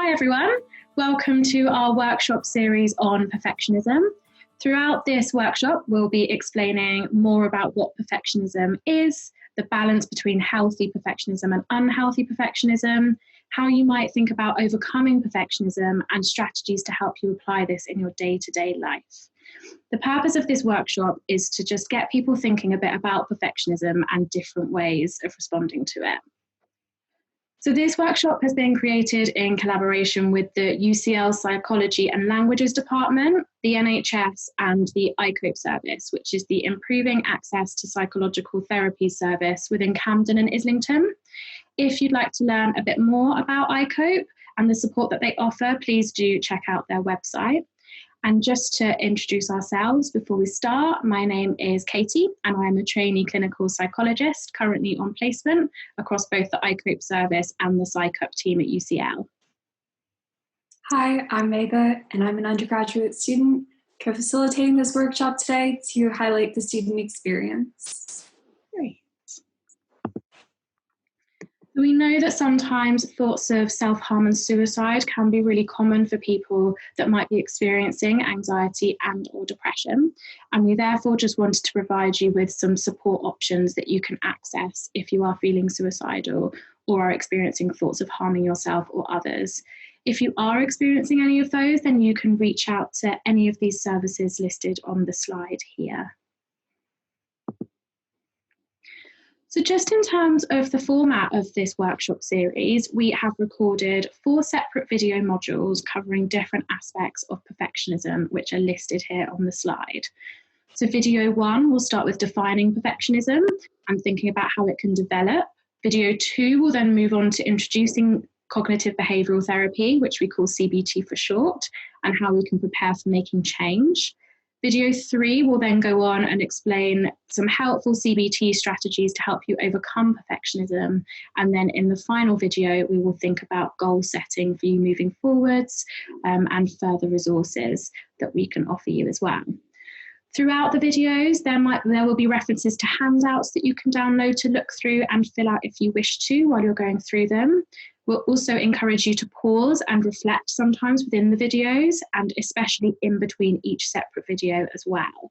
Hi everyone, welcome to our workshop series on perfectionism. Throughout this workshop, we'll be explaining more about what perfectionism is, the balance between healthy perfectionism and unhealthy perfectionism, how you might think about overcoming perfectionism, and strategies to help you apply this in your day-to-day life. The purpose of this workshop is to just get people thinking a bit about perfectionism and different ways of responding to it. So this workshop has been created in collaboration with the UCL Psychology and Languages Department, the NHS and the iCope service, which is the Improving Access to Psychological Therapy service within Camden and Islington. If you'd like to learn a bit more about iCope and the support that they offer, please do check out their website. And just to introduce ourselves before we start, my name is Katie and I'm a trainee clinical psychologist currently on placement across both the iCope service and the PsyCup team at UCL. Hi, I'm Medha and I'm an undergraduate student co-facilitating this workshop today to highlight the student experience. Great. We know that sometimes thoughts of self-harm and suicide can be really common for people that might be experiencing anxiety and or depression. And we therefore just wanted to provide you with some support options that you can access if you are feeling suicidal or are experiencing thoughts of harming yourself or others. If you are experiencing any of those, then you can reach out to any of these services listed on the slide here. So just in terms of the format of this workshop series, we have recorded 4 separate video modules covering different aspects of perfectionism, which are listed here on the slide. So video 1 will start with defining perfectionism and thinking about how it can develop. Video 2 will then move on to introducing cognitive behavioural therapy, which we call CBT for short, and how we can prepare for making change. Video 3 will then go on and explain some helpful CBT strategies to help you overcome perfectionism. And then in the final video, we will think about goal setting for you moving forwards and further resources that we can offer you as well. Throughout the videos, there will be references to handouts that you can download to look through and fill out if you wish to while you're going through them. We'll also encourage you to pause and reflect sometimes within the videos and especially in between each separate video as well.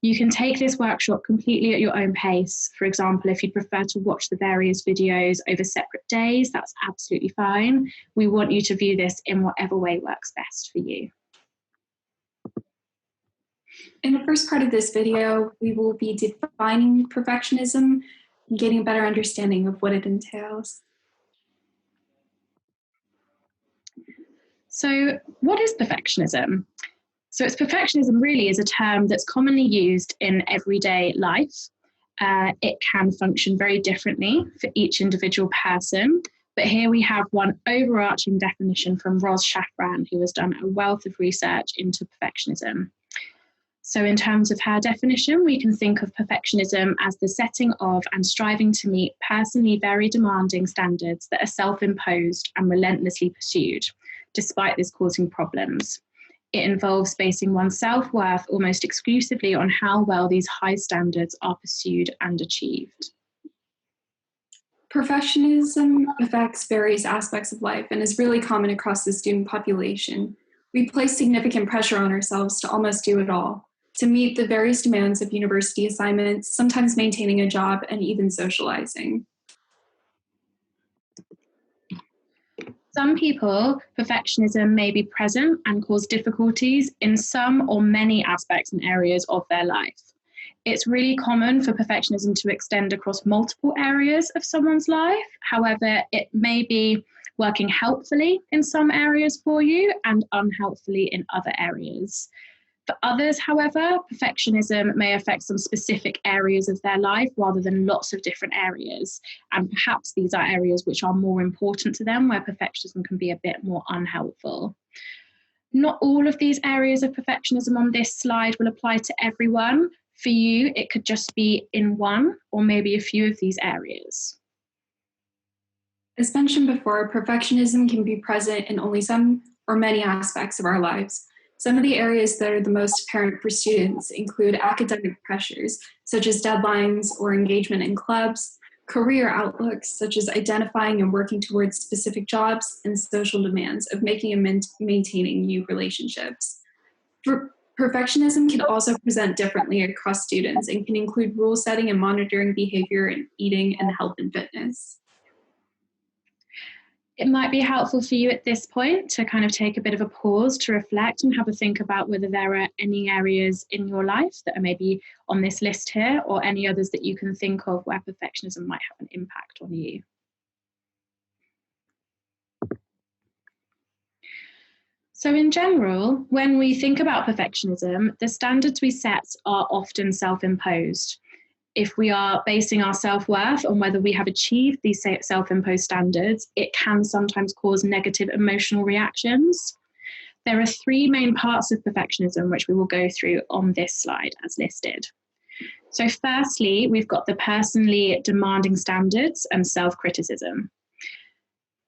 You can take this workshop completely at your own pace. For example, if you'd prefer to watch the various videos over separate days, that's absolutely fine. We want you to view this in whatever way works best for you. In the first part of this video, we will be defining perfectionism and getting a better understanding of what it entails. So what is perfectionism? So perfectionism really is a term that's commonly used in everyday life. It can function very differently for each individual person, but here we have one overarching definition from Ros Shafran, who has done a wealth of research into perfectionism. So in terms of her definition, we can think of perfectionism as the setting of and striving to meet personally very demanding standards that are self-imposed and relentlessly pursued, despite this causing problems. It involves basing one's self-worth almost exclusively on how well these high standards are pursued and achieved. Perfectionism affects various aspects of life and is really common across the student population. We place significant pressure on ourselves to almost do it all, to meet the various demands of university assignments, sometimes maintaining a job, and even socializing. Some people, perfectionism may be present and cause difficulties in some or many aspects and areas of their life. It's really common for perfectionism to extend across multiple areas of someone's life. However, it may be working helpfully in some areas for you and unhelpfully in other areas. For others, however, perfectionism may affect some specific areas of their life rather than lots of different areas. And perhaps these are areas which are more important to them, where perfectionism can be a bit more unhelpful. Not all of these areas of perfectionism on this slide will apply to everyone. For you, it could just be in one or maybe a few of these areas. As mentioned before, perfectionism can be present in only some or many aspects of our lives. Some of the areas that are the most apparent for students include academic pressures, such as deadlines or engagement in clubs, career outlooks, such as identifying and working towards specific jobs, and social demands of making and maintaining new relationships. Perfectionism can also present differently across students and can include rule setting and monitoring behavior in eating and health and fitness. It might be helpful for you at this point to kind of take a bit of a pause to reflect and have a think about whether there are any areas in your life that are maybe on this list here, or any others that you can think of where perfectionism might have an impact on you. So in general, when we think about perfectionism, the standards we set are often self-imposed. If we are basing our self-worth on whether we have achieved these self-imposed standards, it can sometimes cause negative emotional reactions. There are three main parts of perfectionism, which we will go through on this slide as listed. So firstly, we've got the personally demanding standards and self-criticism.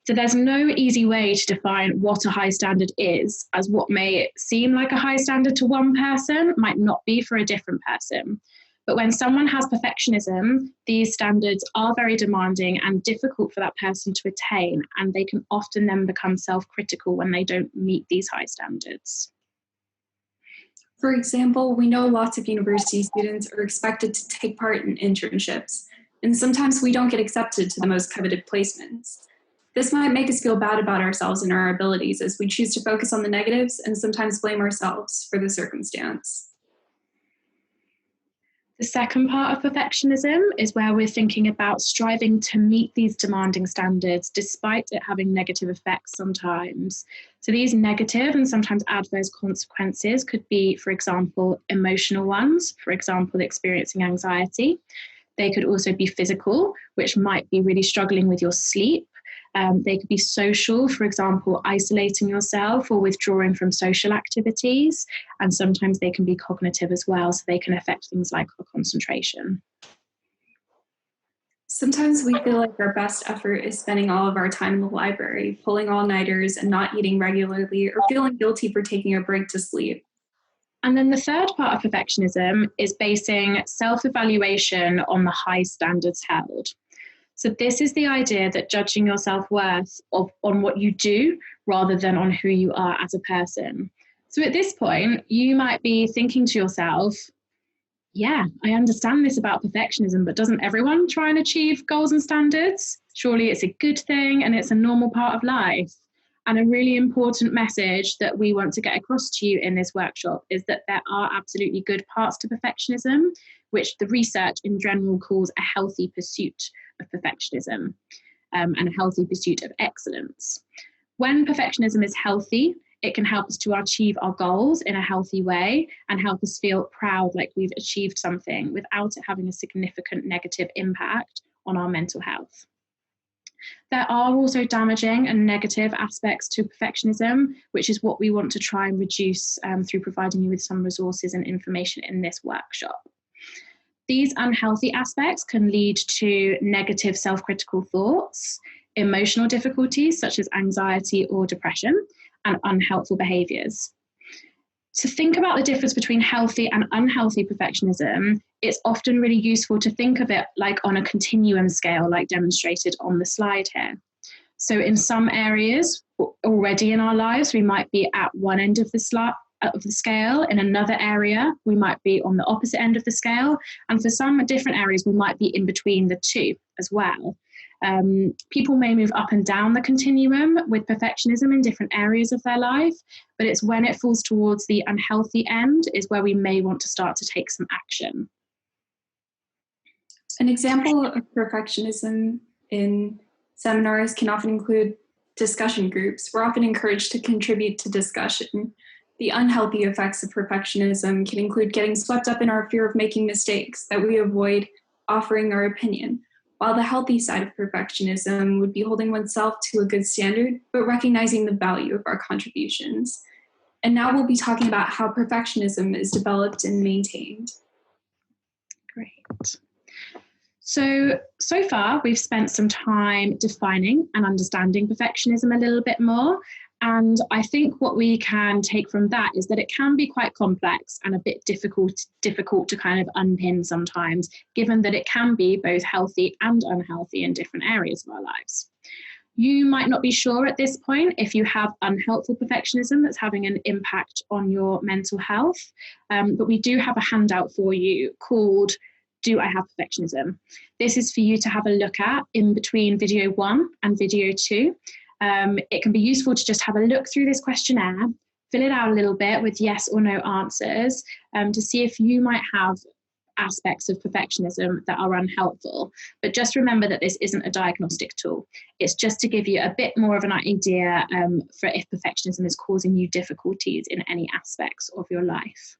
So there's no easy way to define what a high standard is, as what may seem like a high standard to one person might not be for a different person. But when someone has perfectionism, these standards are very demanding and difficult for that person to attain, and they can often then become self-critical when they don't meet these high standards. For example, we know lots of university students are expected to take part in internships, and sometimes we don't get accepted to the most coveted placements. This might make us feel bad about ourselves and our abilities as we choose to focus on the negatives and sometimes blame ourselves for the circumstance. The second part of perfectionism is where we're thinking about striving to meet these demanding standards despite it having negative effects sometimes. So these negative and sometimes adverse consequences could be, for example, emotional ones, for example, experiencing anxiety. They could also be physical, which might be really struggling with your sleep. They could be social, for example, isolating yourself or withdrawing from social activities. And sometimes they can be cognitive as well, so they can affect things like our concentration. Sometimes we feel like our best effort is spending all of our time in the library, pulling all-nighters and not eating regularly, or feeling guilty for taking a break to sleep. And then the third part of perfectionism is basing self-evaluation on the high standards held. So this is the idea that judging your self-worth on what you do rather than on who you are as a person. So at this point, you might be thinking to yourself, yeah, I understand this about perfectionism, but doesn't everyone try and achieve goals and standards? Surely it's a good thing and it's a normal part of life. And a really important message that we want to get across to you in this workshop is that there are absolutely good parts to perfectionism, which the research in general calls a healthy pursuit of perfectionism and a healthy pursuit of excellence. When perfectionism is healthy, it can help us to achieve our goals in a healthy way and help us feel proud like we've achieved something without it having a significant negative impact on our mental health. There are also damaging and negative aspects to perfectionism, which is what we want to try and reduce through providing you with some resources and information in this workshop. These unhealthy aspects can lead to negative self-critical thoughts, emotional difficulties such as anxiety or depression, and unhelpful behaviours. To think about the difference between healthy and unhealthy perfectionism, it's often really useful to think of it like on a continuum scale, like demonstrated on the slide here. So in some areas already in our lives, we might be at one end of the scale. In another area, we might be on the opposite end of the scale. And for some different areas, we might be in between the two as well. People may move up and down the continuum with perfectionism in different areas of their life, but it's when it falls towards the unhealthy end is where we may want to start to take some action. An example of perfectionism in seminars can often include discussion groups. We're often encouraged to contribute to discussion. The unhealthy effects of perfectionism can include getting swept up in our fear of making mistakes that we avoid offering our opinion, while the healthy side of perfectionism would be holding oneself to a good standard, but recognizing the value of our contributions. And now we'll be talking about how perfectionism is developed and maintained. Great. So far, we've spent some time defining and understanding perfectionism a little bit more. And I think what we can take from that is that it can be quite complex and a bit difficult to kind of unpin sometimes, given that it can be both healthy and unhealthy in different areas of our lives. You might not be sure at this point if you have unhelpful perfectionism that's having an impact on your mental health, but we do have a handout for you called Do I Have Perfectionism? This is for you to have a look at in between video 1 and video 2. It can be useful to just have a look through this questionnaire, fill it out a little bit with yes or no answers, to see if you might have aspects of perfectionism that are unhelpful. But just remember that this isn't a diagnostic tool. It's just to give you a bit more of an idea for if perfectionism is causing you difficulties in any aspects of your life.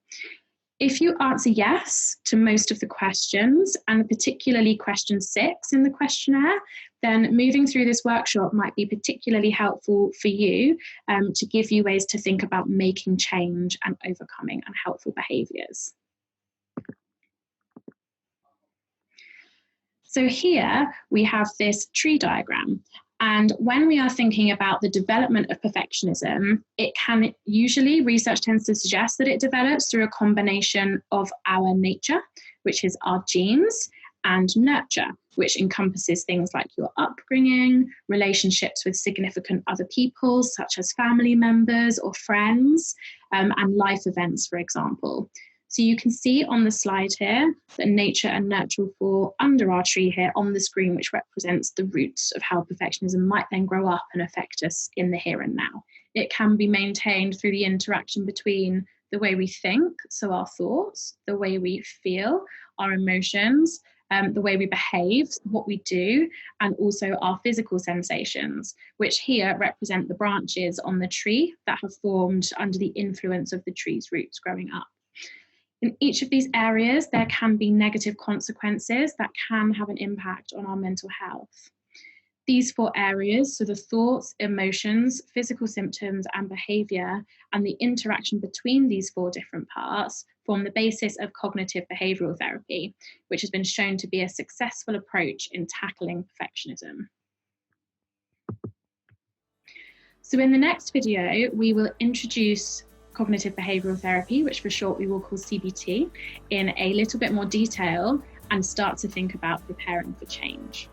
If you answer yes to most of the questions, and particularly question 6 in the questionnaire, then moving through this workshop might be particularly helpful for you to give you ways to think about making change and overcoming unhelpful behaviours. So here we have this tree diagram. And when we are thinking about the development of perfectionism, it can usually, research tends to suggest that it develops through a combination of our nature, which is our genes, and nurture, which encompasses things like your upbringing, relationships with significant other people, such as family members or friends, and life events, for example. So you can see on the slide here that nature and nurture fall under our tree here on the screen, which represents the roots of how perfectionism might then grow up and affect us in the here and now. It can be maintained through the interaction between the way we think, so our thoughts, the way we feel, our emotions, the way we behave, what we do, and also our physical sensations, which here represent the branches on the tree that have formed under the influence of the tree's roots growing up. In each of these areas, there can be negative consequences that can have an impact on our mental health. These 4 areas, so the thoughts, emotions, physical symptoms, and behaviour, and the interaction between these 4 different parts, form the basis of cognitive behavioural therapy, which has been shown to be a successful approach in tackling perfectionism. So in the next video, we will introduce cognitive behavioural therapy, which for short we will call CBT, in a little bit more detail and start to think about preparing for change.